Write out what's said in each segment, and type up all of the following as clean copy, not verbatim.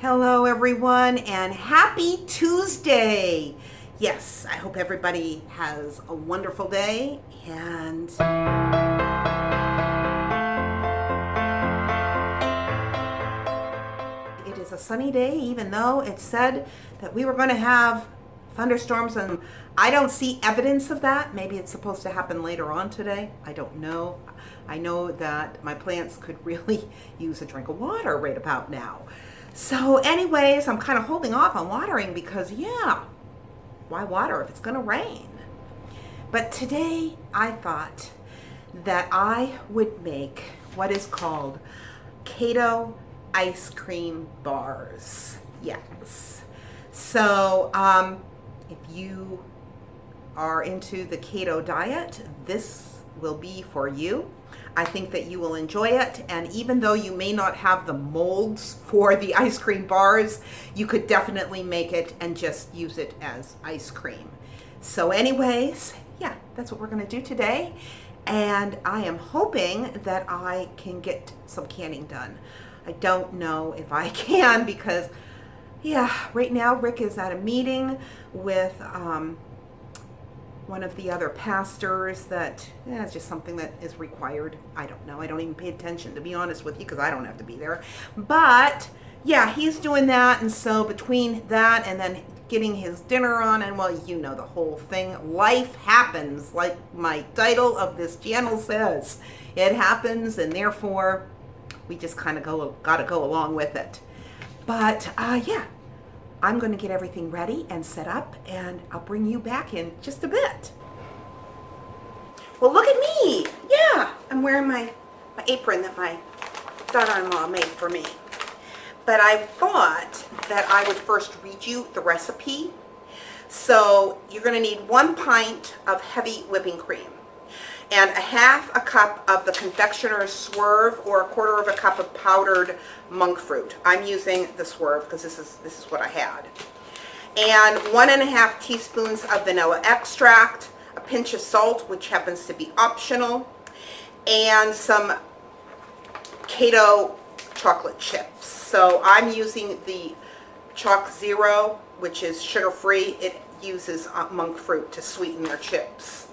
Hello, everyone, and happy Tuesday. Yes, I hope everybody has a wonderful day, and it is a sunny day, even though it said that we were going to have thunderstorms, and I don't see evidence of that. Maybe it's supposed to happen later on today. I don't know. I know that my plants could really use a drink of water right about now. So anyways, I'm kind of holding off on watering because, yeah, why water if it's going to rain? But today I thought that I would make what is called Keto ice cream bars. Yes. So if you are into the keto diet, this will be for you. I think that you will enjoy it, and even though you may not have the molds for the ice cream bars, you could definitely make it and just use it as ice cream. So anyways, yeah, that's what we're going to do today, and I am hoping that I can get some canning done. I don't know if I can because, yeah, right now Rick is at a meeting with one of the other pastors that it's just something that is required. I don't know. I don't even pay attention, to be honest with you, because I don't have to be there. But yeah, he's doing that. And so between that and then getting his dinner on, and well, you know the whole thing, life happens, like my title of this channel says. It happens, and therefore we just kind of got to go along with it. But yeah, I'm going to get everything ready and set up, and I'll bring you back in just a bit. Well, look at me. Yeah, I'm wearing my apron that my daughter-in-law made for me. But I thought that I would first read you the recipe. So you're going to need 1 pint of heavy whipping cream and a half a cup of the confectioner's Swerve, or a quarter of a cup of powdered monk fruit. I'm using the Swerve because this is what I had. And 1.5 teaspoons of vanilla extract, a pinch of salt, which happens to be optional, and some Keto chocolate chips. So I'm using the CHOC Zero, which is sugar-free. It uses monk fruit to sweeten their chips.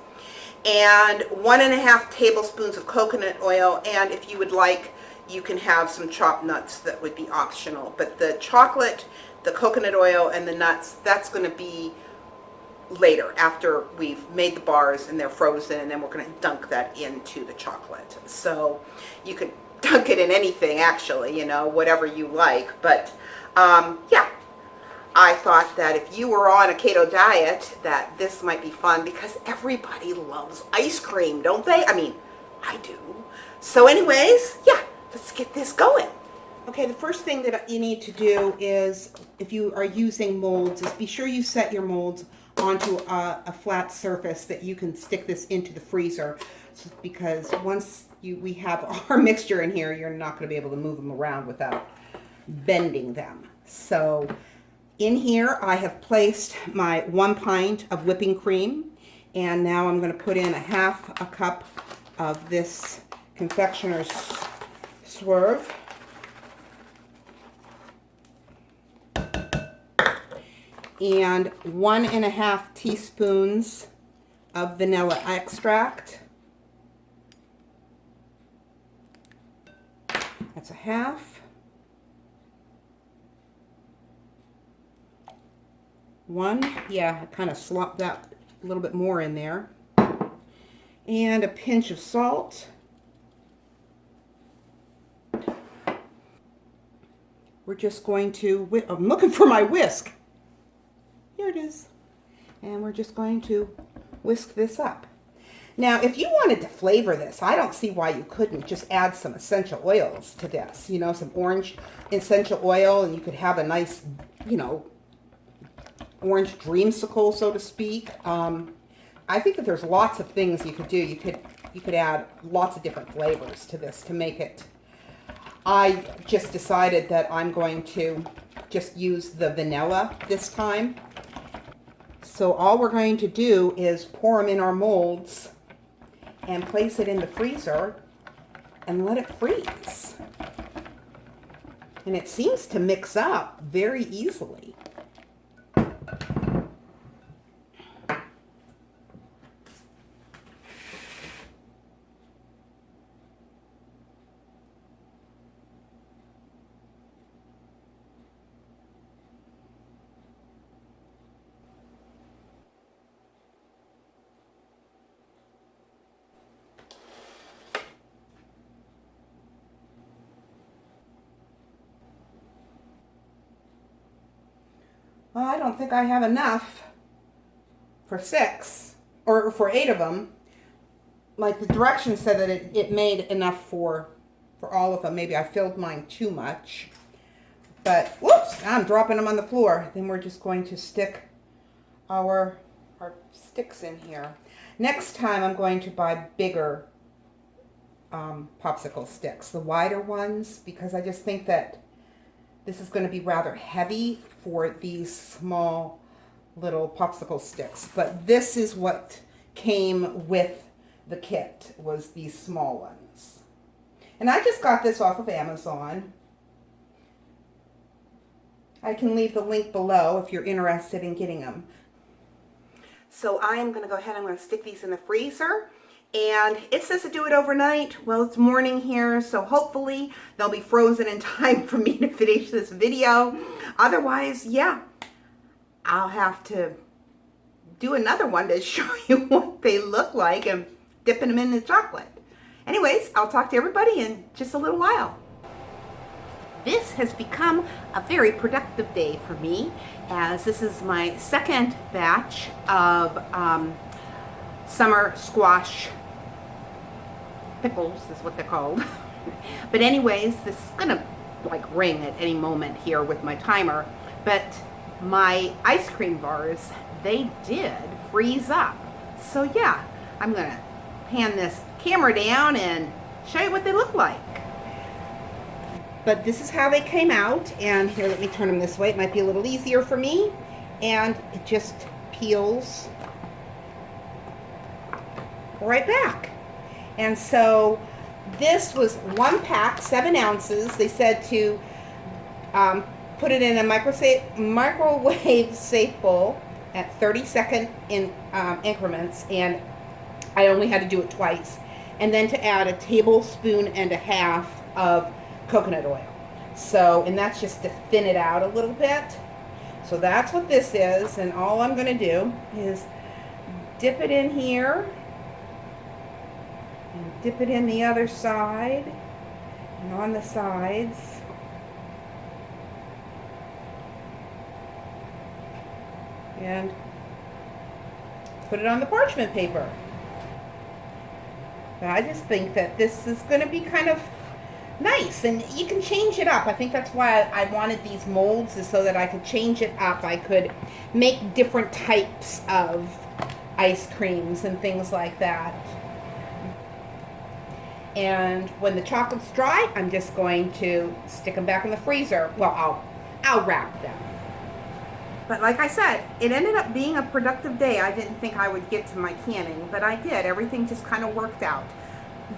And 1.5 tablespoons of coconut oil, and if you would like, you can have some chopped nuts. That would be optional. But the chocolate, the coconut oil, and the nuts, that's going to be later after we've made the bars and they're frozen, and we're going to dunk that into the chocolate. So you could dunk it in anything, actually, you know, whatever you like. But yeah, I thought that if you were on a keto diet, that this might be fun because everybody loves ice cream, don't they? I mean, I do. So anyways, yeah, let's get this going. Okay, the first thing that you need to do is, if you are using molds, is be sure you set your molds onto a flat surface that you can stick this into the freezer, because once we have our mixture in here, you're not going to be able to move them around without bending them. So in here, I have placed my 1 pint of whipping cream, and now I'm going to put in a half a cup of this confectioner's Swerve. And 1.5 teaspoons of vanilla extract. That's a half. 1, yeah, I kind of slopped that a little bit more in there. And a pinch of salt. We're just going to, I'm looking for my whisk. Here it is. And we're just going to whisk this up. Now, if you wanted to flavor this, I don't see why you couldn't just add some essential oils to this. You know, some orange essential oil, and you could have a nice, you know, orange dreamsicle, so to speak. I think that there's lots of things you could do. You could add lots of different flavors to this to make it. I just decided that I'm going to just use the vanilla this time. So all we're going to do is pour them in our molds and place it in the freezer and let it freeze. And it seems to mix up very easily. Well, I don't think I have enough for 6 or for 8 of them. Like the directions said that it made enough for all of them. Maybe I filled mine too much. But whoops, I'm dropping them on the floor. Then we're just going to stick our sticks in here. Next time I'm going to buy bigger popsicle sticks, the wider ones, because I just think that this is going to be rather heavy for these small little popsicle sticks. But this is what came with the kit, was these small ones. And I just got this off of Amazon. I can leave the link below if you're interested in getting them. So I am going to go ahead, I'm going to stick these in the freezer. And it says to do it overnight. Well, it's morning here, so hopefully they'll be frozen in time for me to finish this video. Otherwise, yeah, I'll have to do another one to show you what they look like and dipping them in the chocolate. Anyways, I'll talk to everybody in just a little while. This has become a very productive day for me, as this is my second batch of summer squash pickles, is what they're called. But anyways, this is gonna like ring at any moment here with my timer. But my ice cream bars, they did freeze up. So yeah, I'm gonna pan this camera down and show you what they look like. But this is how they came out. And here, let me turn them this way. It might be a little easier for me. And it just peels right back. And so this was 1 pack, 7 ounces. They said to put it in a microwave safe bowl at 30-second increments, and I only had to do it twice. And then to add a tablespoon and a half of coconut oil. So, and that's just to thin it out a little bit. So that's what this is, and all I'm going to do is dip it in here, and dip it in the other side, and on the sides. And put it on the parchment paper. Now, I just think that this is going to be kind of nice, and you can change it up. I think that's why I wanted these molds, is so that I could change it up. I could make different types of ice creams and things like that. And when the chocolate's dry, I'm just going to stick them back in the freezer. Well, I'll wrap them. But like I said, it ended up being a productive day. I didn't think I would get to my canning, but I did. Everything just kind of worked out.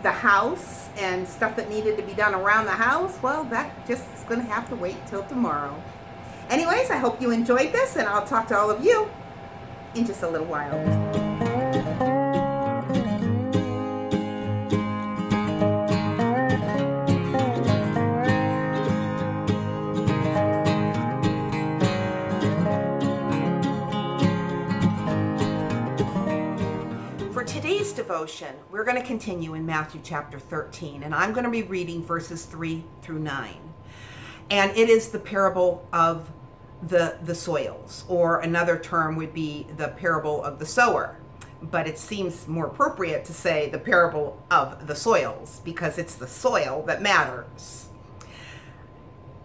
The house and stuff that needed to be done around the house, well, that just is going to have to wait till tomorrow. Anyways, I hope you enjoyed this, and I'll talk to all of you in just a little while. Today's devotion, we're going to continue in Matthew chapter 13, and I'm going to be reading verses 3 through 9. And it is the parable of the soils, or another term would be the parable of the sower. But it seems more appropriate to say the parable of the soils, because it's the soil that matters.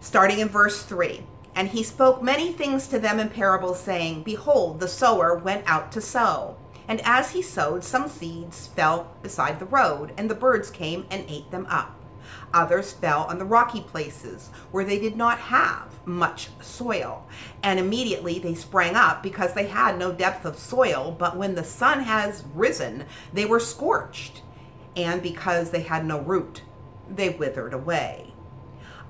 Starting in verse 3. And he spoke many things to them in parables, saying, Behold, the sower went out to sow. And as he sowed, some seeds fell beside the road, and the birds came and ate them up. Others fell on the rocky places, where they did not have much soil. And immediately they sprang up, because they had no depth of soil. But when the sun has risen, they were scorched. And because they had no root, they withered away.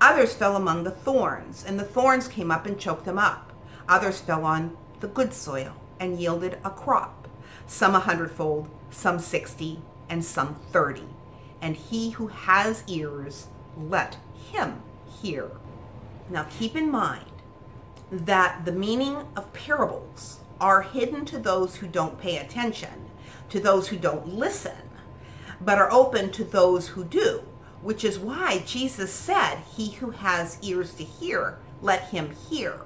Others fell among the thorns, and the thorns came up and choked them up. Others fell on the good soil and yielded a crop, some 100-fold, some 60, and some 30. And he who has ears, let him hear. Now keep in mind that the meaning of parables are hidden to those who don't pay attention, to those who don't listen, but are open to those who do, which is why Jesus said, he who has ears to hear, let him hear.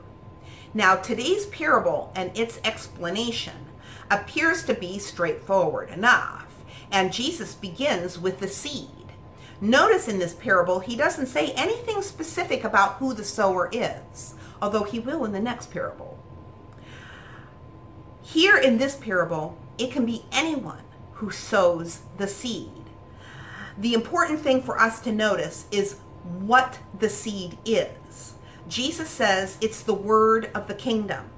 Now, today's parable and its explanation appears to be straightforward enough, and Jesus begins with the seed. Notice in this parable, he doesn't say anything specific about who the sower is, although he will in the next parable. Here in this parable, it can be anyone who sows the seed. The important thing for us to notice is what the seed is. Jesus says it's the word of the kingdom.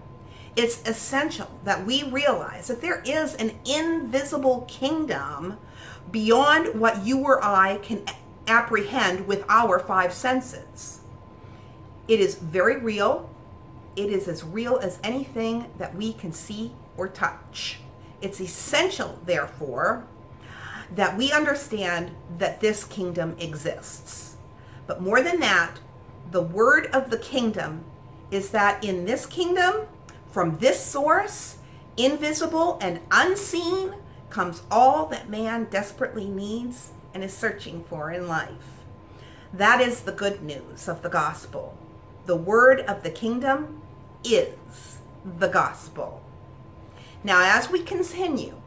It's essential that we realize that there is an invisible kingdom beyond what you or I can apprehend with our five senses. It is very real. It is as real as anything that we can see or touch. It's essential, therefore, that we understand that this kingdom exists. But more than that, the word of the kingdom is that in this kingdom, from this source, invisible and unseen, comes all that man desperately needs and is searching for in life. That is the good news of the gospel. The word of the kingdom is the gospel. Now, as we continue,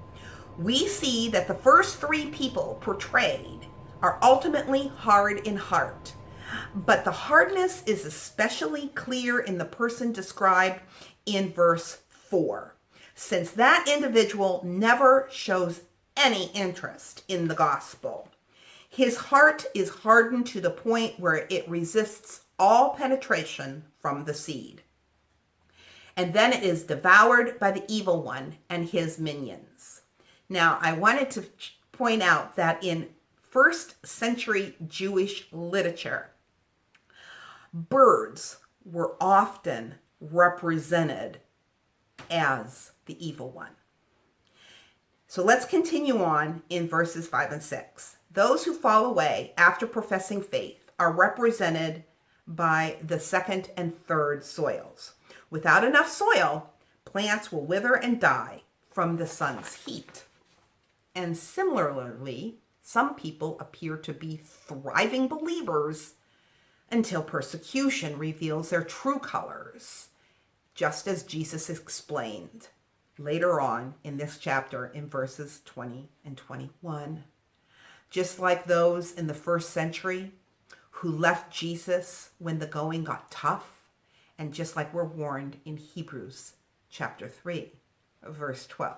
we see that the first three people portrayed are ultimately hard in heart. But the hardness is especially clear in the person described in verse 4, since that individual never shows any interest in the gospel. His heart is hardened to the point where it resists all penetration from the seed. And then it is devoured by the evil one and his minions. Now, I wanted to point out that in first century Jewish literature, birds were often represented as the evil one. So let's continue on in verses 5 and 6. Those who fall away after professing faith are represented by the second and third soils. Without enough soil, plants will wither and die from the sun's heat. And similarly, some people appear to be thriving believers until persecution reveals their true colors, just as Jesus explained later on in this chapter in verses 20 and 21. Just like those in the first century who left Jesus when the going got tough, and just like we're warned in Hebrews chapter 3, verse 12.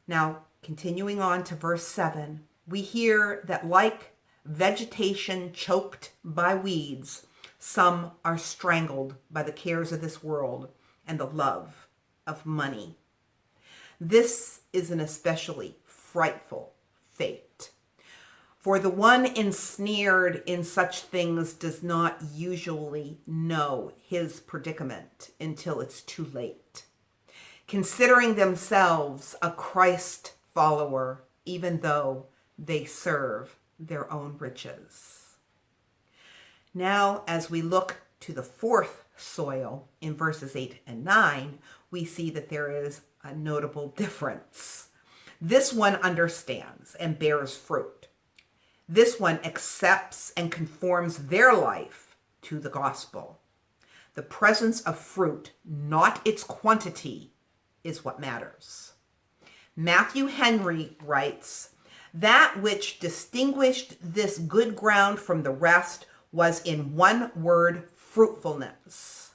Now, continuing on to verse 7, we hear that like vegetation choked by weeds, some are strangled by the cares of this world and the love of money. This is an especially frightful fate. For the one ensnared in such things does not usually know his predicament until it's too late, considering themselves a Christ follower, even though they serve their own riches. Now, as we look to the fourth soil in verses 8 and 9, we see that there is a notable difference. This one understands and bears fruit. This one accepts and conforms their life to the gospel. The presence of fruit, not its quantity, is what matters. Matthew Henry writes, "That which distinguished this good ground from the rest was in one word, fruitfulness."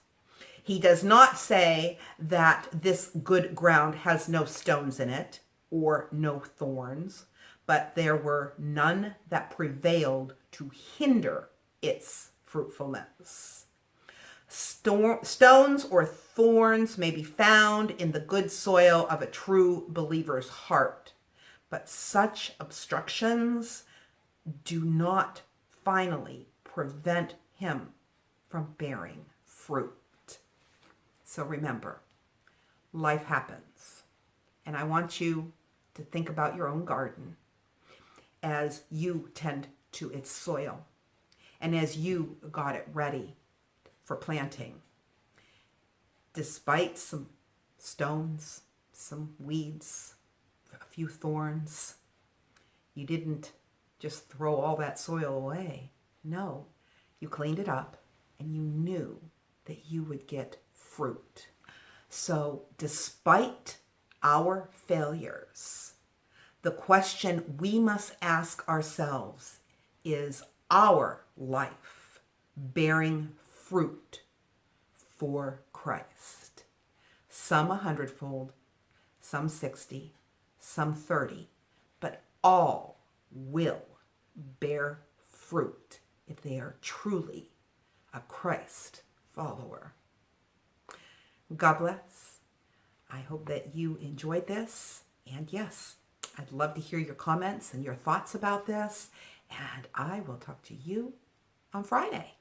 He does not say that this good ground has no stones in it or no thorns, but there were none that prevailed to hinder its fruitfulness. Stones or thorns may be found in the good soil of a true believer's heart, but such obstructions do not finally prevent him from bearing fruit. So remember, life happens. And I want you to think about your own garden as you tend to its soil and as you got it ready for planting. Despite some stones, some weeds, a few thorns, you didn't just throw all that soil away. No, you cleaned it up and you knew that you would get fruit. So despite our failures, the question we must ask ourselves is our life bearing fruit for Christ? Some 100-fold, some 60, some 30, but all will bear fruit if they are truly a Christ follower. God bless. I hope that you enjoyed this. And yes, I'd love to hear your comments and your thoughts about this. And I will talk to you on Friday.